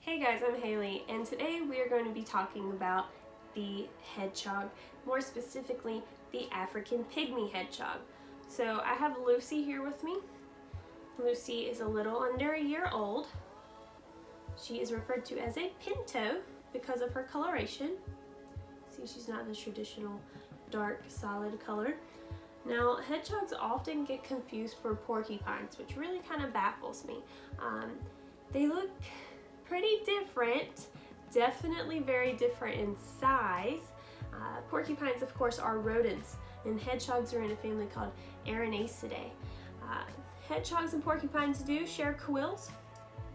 Hey guys, I'm Haley, and today we are going to be talking about the hedgehog, more specifically the African pygmy hedgehog. So I have Lucy here with me. Lucy is a little under a year old. She is referred to as a pinto because of her coloration. See, she's not the traditional dark solid color. Now, hedgehogs often get confused for porcupines, which really kind of baffles me. They look pretty different, definitely very different in size. Porcupines, of course, are rodents, and hedgehogs are in a family called Erinaceidae. Hedgehogs and porcupines do share quills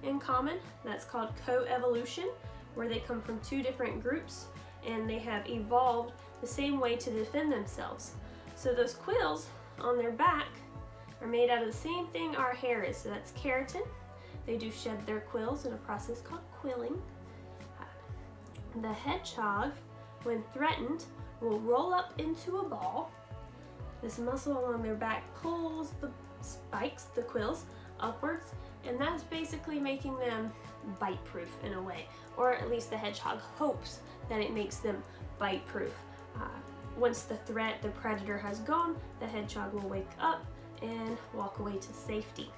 in common. That's called coevolution, where they come from two different groups and they have evolved the same way to defend themselves. So those quills on their back are made out of the same thing our hair is, so that's keratin. They do shed their quills in a process called quilling. The hedgehog, when threatened, will roll up into a ball. This muscle along their back pulls the spikes, the quills, upwards, and that's basically making them bite-proof in a way, or at least the hedgehog hopes that it makes them bite-proof. Once the threat, the predator, has gone, the hedgehog will wake up and walk away to safety.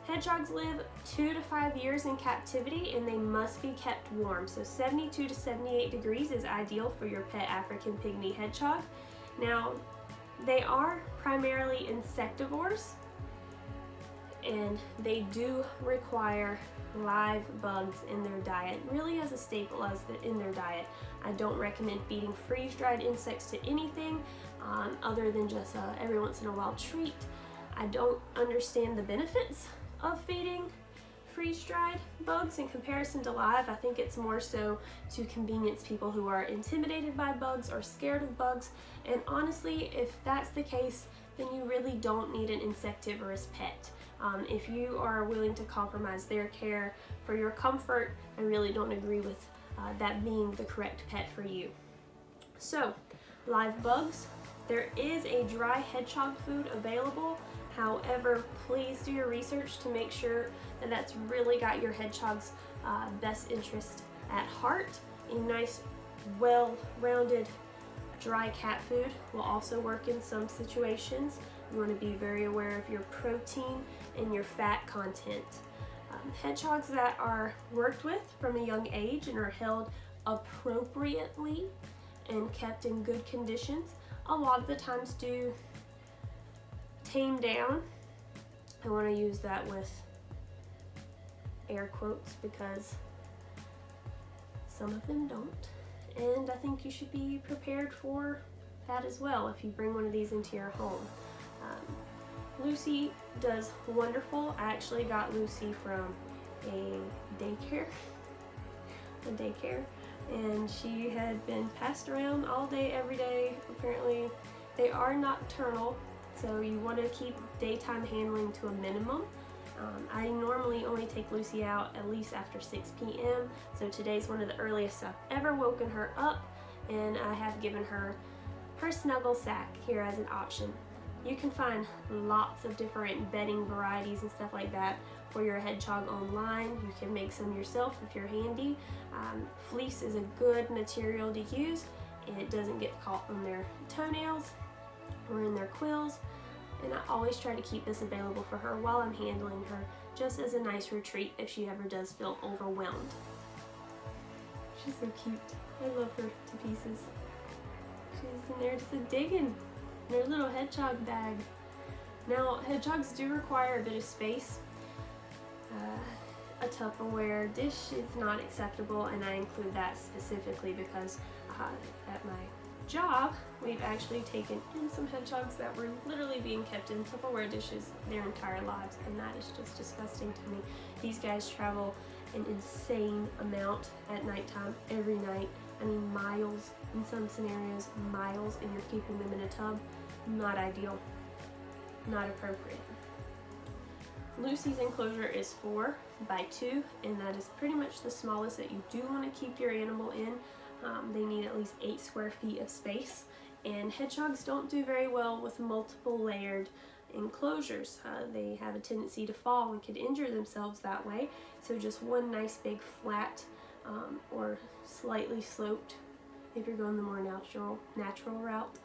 Hedgehogs live 2 to 5 years in captivity, and they must be kept warm. So 72 to 78 degrees is ideal for your pet African pygmy hedgehog. Now, they are primarily insectivores, and they do require live bugs in their diet, really as a staple in their diet. I don't recommend feeding freeze-dried insects to anything other than just every once in a while treat. I don't understand the benefits of feeding freeze-dried bugs in comparison to live. I think it's more so to convenience people who are intimidated by bugs or scared of bugs, and honestly, if that's the case, then you really don't need an insectivorous pet. If you are willing to compromise their care for your comfort, I really don't agree with that being the correct pet for you. So, live bugs. There is a dry hedgehog food available. However, please do your research to make sure that that's really got your hedgehog's best interest at heart. A nice, well-rounded, dry cat food will also work in some situations. You want to be very aware of your protein and your fat content. Hedgehogs that are worked with from a young age and are held appropriately and kept in good conditions, a lot of the times do tame down. I want to use that with air quotes because some of them don't, and I think you should be prepared for that as well if you bring one of these into your home. Lucy does wonderful. I actually got Lucy from a daycare, and she had been passed around all day, every day. Apparently, they are nocturnal, so you want to keep daytime handling to a minimum. I normally only take Lucy out at least after 6 p.m. So today's one of the earliest I've ever woken her up, and I have given her her snuggle sack here as an option. You can find lots of different bedding varieties and stuff like that for your hedgehog online. You can make some yourself if you're handy. Fleece is a good material to use. It doesn't get caught on their toenails or in their quills. And I always try to keep this available for her while I'm handling her, just as a nice retreat if she ever does feel overwhelmed. She's so cute. I love her to pieces. She's in there just digging in her little hedgehog bag. Now, hedgehogs do require a bit of space. A Tupperware dish is not acceptable, and I include that specifically because at my job, we've actually taken in some hedgehogs that were literally being kept in Tupperware dishes their entire lives, and that is just disgusting to me. These guys travel an insane amount at nighttime, every night. I mean, miles in some scenarios, miles, and you're keeping them in a tub. Not ideal, not appropriate. Lucy's enclosure is 4 by 2, and that is pretty much the smallest that you do want to keep your animal in. They need at least 8 square feet of space, and hedgehogs don't do very well with multiple layered enclosures. They have a tendency to fall and could injure themselves that way. So just one nice big flat or slightly sloped, if you're going the more natural route,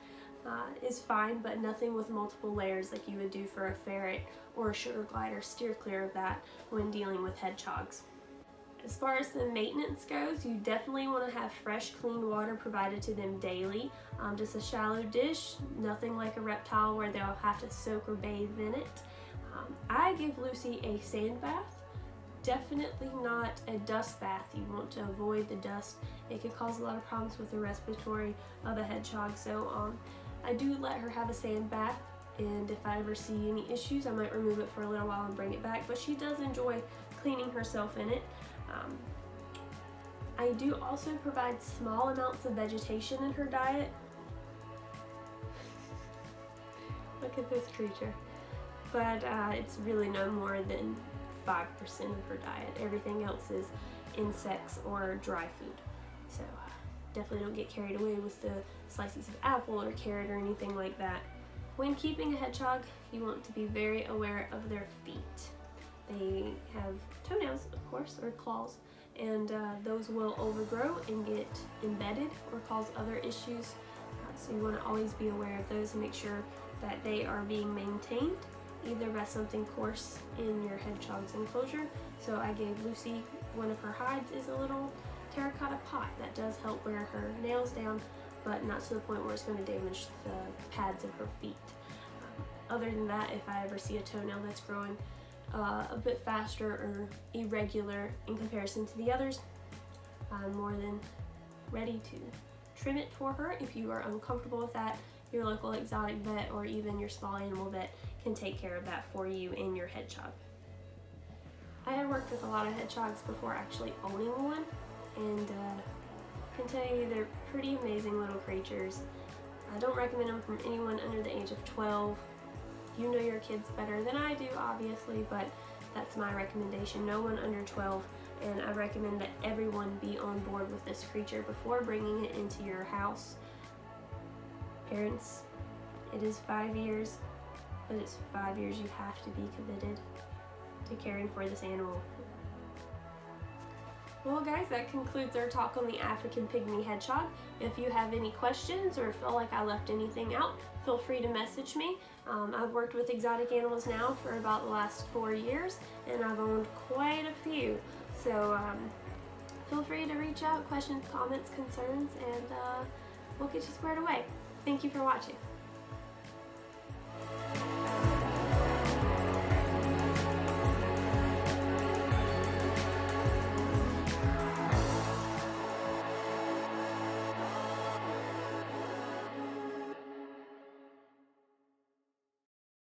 is fine, but nothing with multiple layers like you would do for a ferret or a sugar glider. Steer clear of that when dealing with hedgehogs. As far as the maintenance goes, you definitely want to have fresh, clean water provided to them daily. Just a shallow dish, nothing like a reptile where they'll have to soak or bathe in it. I give Lucy a sand bath, definitely not a dust bath. You want to avoid the dust. It can cause a lot of problems with the respiratory of a hedgehog. So I do let her have a sand bath, and if I ever see any issues, I might remove it for a little while and bring it back, but she does enjoy cleaning herself in it. I do also provide small amounts of vegetation in her diet. Look at this creature. But it's really no more than 5% of her diet. Everything else is insects or dry food. So definitely don't get carried away with the slices of apple or carrot or anything like that. When keeping a hedgehog, you want to be very aware of their feet. They have toenails, of course, or claws, and those will overgrow and get embedded or cause other issues. So you want to always be aware of those and make sure that they are being maintained, either by something coarse in your hedgehog's enclosure. So I gave Lucy, one of her hides is a little terracotta pot that does help wear her nails down, but not to the point where it's going to damage the pads of her feet. Other than that, if I ever see a toenail that's growing a bit faster or irregular in comparison to the others, I'm more than ready to trim it for her. If you are uncomfortable with that, your local exotic vet or even your small animal vet can take care of that for you and your hedgehog. I had worked with a lot of hedgehogs before actually owning one, and can tell you they're pretty amazing little creatures. I don't recommend them from anyone under the age of 12. You know your kids better than I do, obviously, but that's my recommendation. No one under 12, and I recommend that everyone be on board with this creature before bringing it into your house. Parents, it is 5 years, but it's 5 years you have to be committed to caring for this animal. Well guys, that concludes our talk on the African Pygmy Hedgehog. If you have any questions or feel like I left anything out, feel free to message me. I've worked with exotic animals now for about the last 4 years, and I've owned quite a few. So feel free to reach out, questions, comments, concerns, and we'll get you squared away. Thank you for watching.